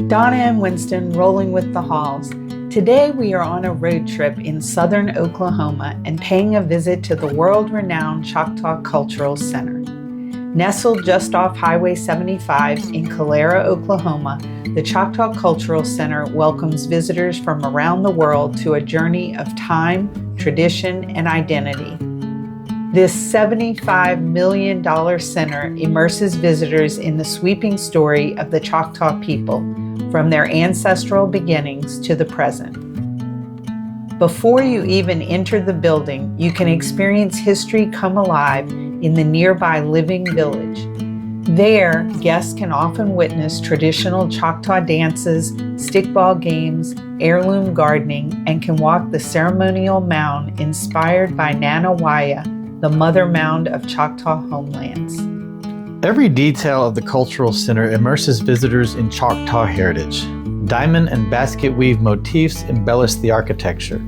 Donna and Winston rolling with the Halls. Today we are on a road trip in southern Oklahoma and paying a visit to the world-renowned Choctaw Cultural Center. Nestled just off Highway 75 in Calera, Oklahoma, the Choctaw Cultural Center welcomes visitors from around the world to a journey of time, tradition, and identity. This $75 million center immerses visitors in the sweeping story of the Choctaw people, from their ancestral beginnings to the present. Before you even enter the building, you can experience history come alive in the nearby living village. There, guests can often witness traditional Choctaw dances, stickball games, heirloom gardening, and can walk the ceremonial mound inspired by Nanawaya, the mother mound of Choctaw homelands. Every detail of the Cultural Center immerses visitors in Choctaw heritage. Diamond and basket weave motifs embellish the architecture.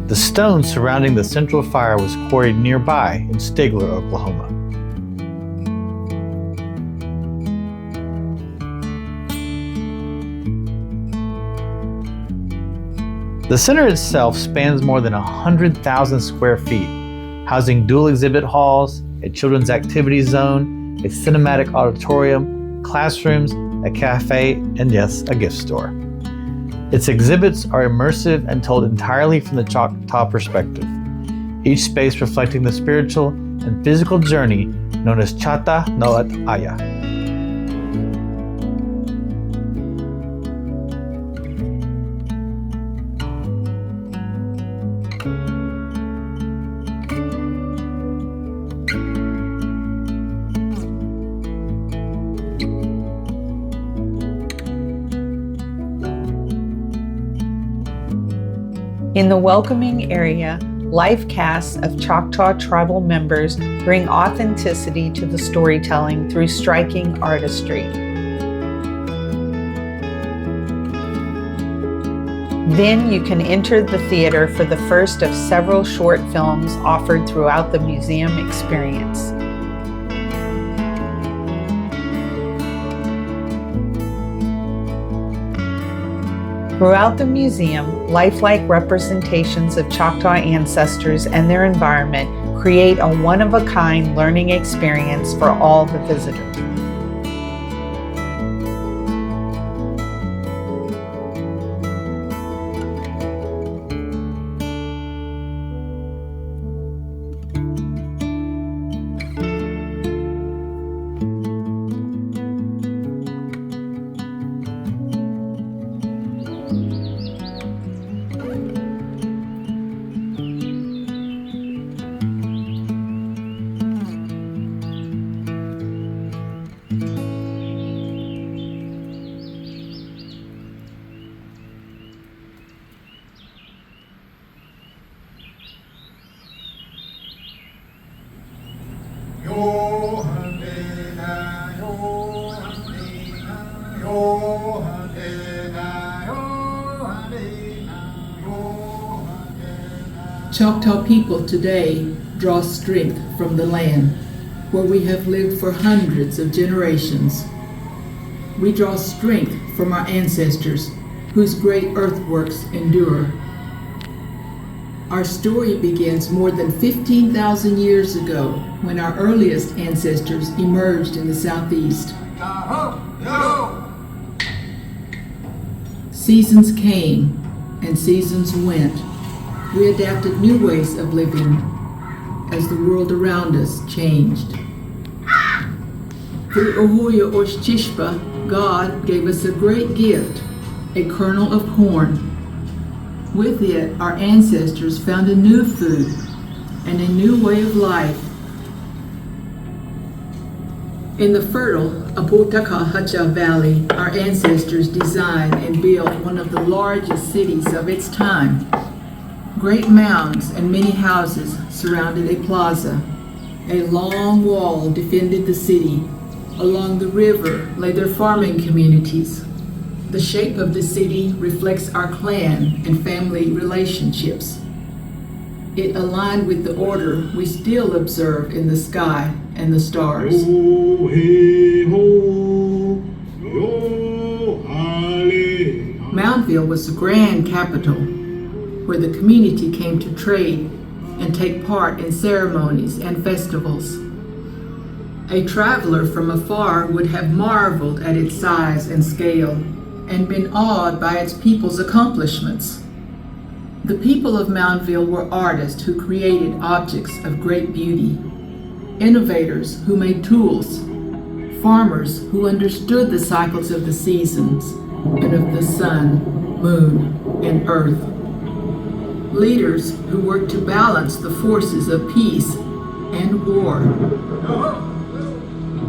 The stone surrounding the central fire was quarried nearby in Stigler, Oklahoma. The center itself spans more than 100,000 square feet, housing dual exhibit halls, a children's activity zone, a cinematic auditorium, classrooms, a cafe, and yes, a gift store. Its exhibits are immersive and told entirely from the Choctaw perspective, each space reflecting the spiritual and physical journey known as Chata Noat Aya. In the welcoming area, life casts of Choctaw tribal members bring authenticity to the storytelling through striking artistry. Then you can enter the theater for the first of several short films offered throughout the museum experience. Throughout the museum, lifelike representations of Choctaw ancestors and their environment create a one-of-a-kind learning experience for all the visitors. Choctaw people today draw strength from the land where we have lived for hundreds of generations. We draw strength from our ancestors whose great earthworks endure. Our story begins more than 15,000 years ago when our earliest ancestors emerged in the southeast. Seasons came and seasons went. We adapted new ways of living as the world around us changed. Through Ohuya Oshchishpa, God gave us a great gift, a kernel of corn. With it, our ancestors found a new food and a new way of life. In the fertile Apotakahacha Valley, our ancestors designed and built one of the largest cities of its time. Great mounds and many houses surrounded a plaza. A long wall defended the city. Along the river lay their farming communities. The shape of the city reflects our clan and family relationships. It aligned with the order we still observe in the sky and the stars. Oh, hey, ho, yo, Moundville was the grand capital where the community came to trade and take part in ceremonies and festivals. A traveler from afar would have marveled at its size and scale and been awed by its people's accomplishments. The people of Moundville were artists who created objects of great beauty, innovators who made tools, farmers who understood the cycles of the seasons and of the sun, moon, and earth, leaders who worked to balance the forces of peace and war.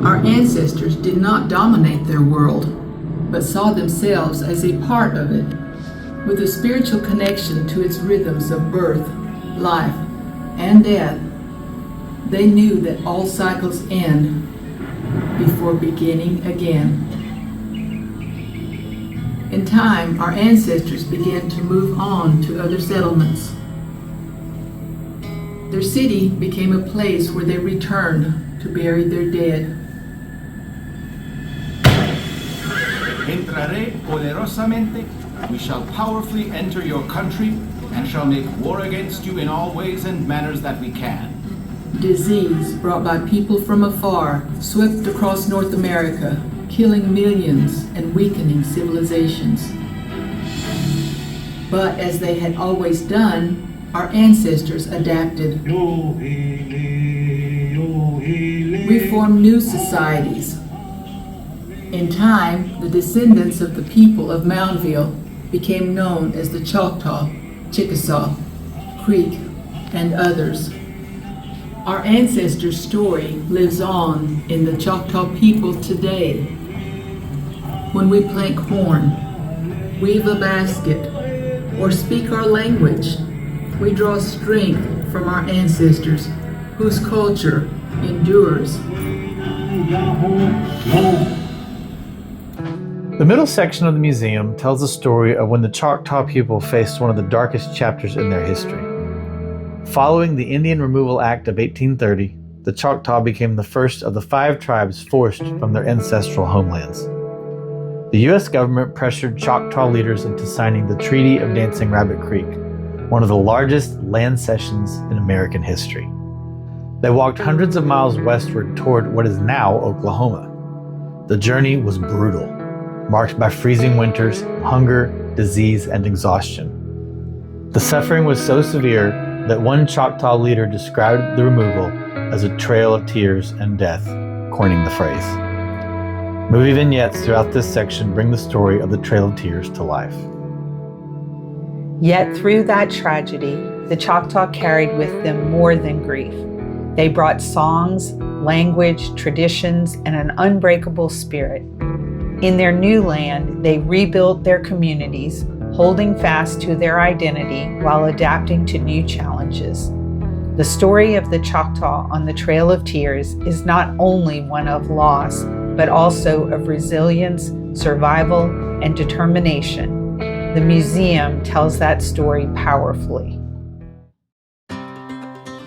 Our ancestors did not dominate their world, but saw themselves as a part of it, with a spiritual connection to its rhythms of birth, life, and death. They knew that all cycles end before beginning again. In time, our ancestors began to move on to other settlements. Their city became a place where they returned to bury their dead. Entraré poderosamente, we shall powerfully enter your country, and shall make war against you in all ways and manners that we can. Disease brought by people from afar swept across North America, killing millions and weakening civilizations. But as they had always done, our ancestors adapted. We formed new societies. In time, the descendants of the people of Moundville became known as the Choctaw, Chickasaw, Creek, and others. Our ancestors' story lives on in the Choctaw people today. When we plank horn, weave a basket, or speak our language, we draw strength from our ancestors whose culture endures. The middle section of the museum tells the story of when the Choctaw people faced one of the darkest chapters in their history. Following the Indian Removal Act of 1830, the Choctaw became the first of the 5 tribes forced from their ancestral homelands. The U.S. government pressured Choctaw leaders into signing the Treaty of Dancing Rabbit Creek, one of the largest land cessions in American history. They walked hundreds of miles westward toward what is now Oklahoma. The journey was brutal, marked by freezing winters, hunger, disease, and exhaustion. The suffering was so severe that one Choctaw leader described the removal as a trail of tears and death, coining the phrase. Movie vignettes throughout this section bring the story of the Trail of Tears to life. Yet through that tragedy, the Choctaw carried with them more than grief. They brought songs, language, traditions, and an unbreakable spirit. In their new land, they rebuilt their communities, holding fast to their identity while adapting to new challenges. The story of the Choctaw on the Trail of Tears is not only one of loss, but also of resilience, survival, and determination. The museum tells that story powerfully.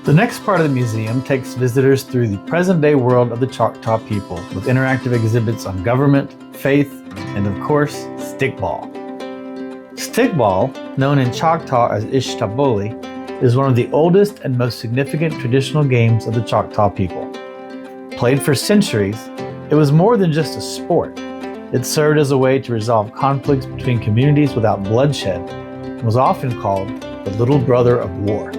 The next part of the museum takes visitors through the present-day world of the Choctaw people with interactive exhibits on government, faith, and of course, stickball. Stickball, known in Choctaw as Ishtaboli, is one of the oldest and most significant traditional games of the Choctaw people. Played for centuries, it was more than just a sport. It served as a way to resolve conflicts between communities without bloodshed and was often called the little brother of war.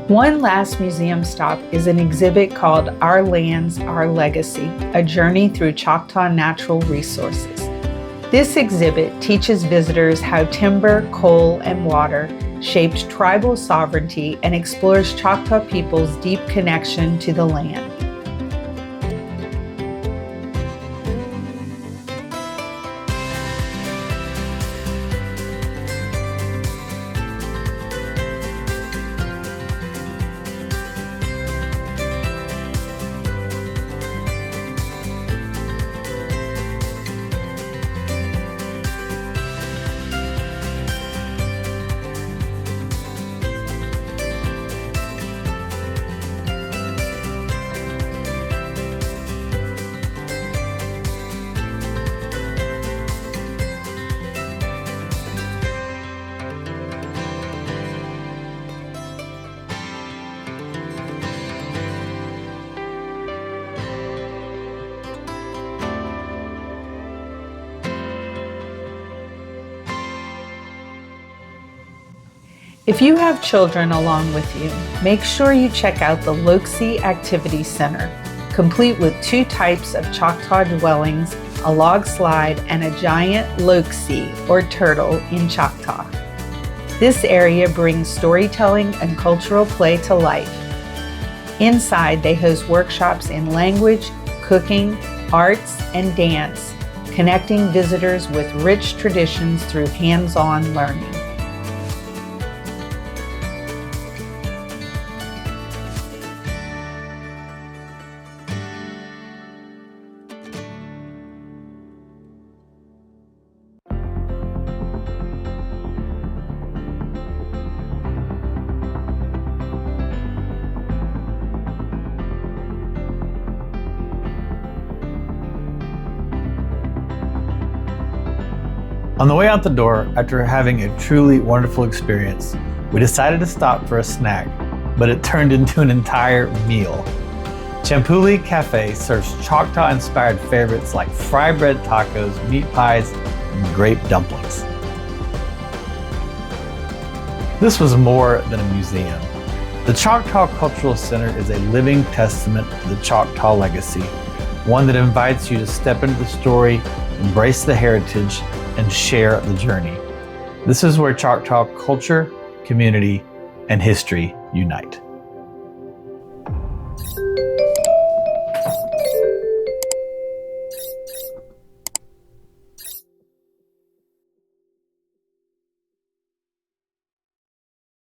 One last museum stop is an exhibit called Our Lands, Our Legacy, a journey through Choctaw natural resources. This exhibit teaches visitors how timber, coal, and water shaped tribal sovereignty and explores Choctaw people's deep connection to the land. If you have children along with you, make sure you check out the Loxie Activity Center, complete with 2 types of Choctaw dwellings, a log slide, and a giant Loxie, or turtle, in Choctaw. This area brings storytelling and cultural play to life. Inside, they host workshops in language, cooking, arts, and dance, connecting visitors with rich traditions through hands-on learning. On the way out the door, after having a truly wonderful experience, we decided to stop for a snack, but it turned into an entire meal. Champuli Cafe serves Choctaw-inspired favorites like fry bread tacos, meat pies, and grape dumplings. This was more than a museum. The Choctaw Cultural Center is a living testament to the Choctaw legacy, one that invites you to step into the story, embrace the heritage, and share the journey. This is where Choctaw culture, community, and history unite.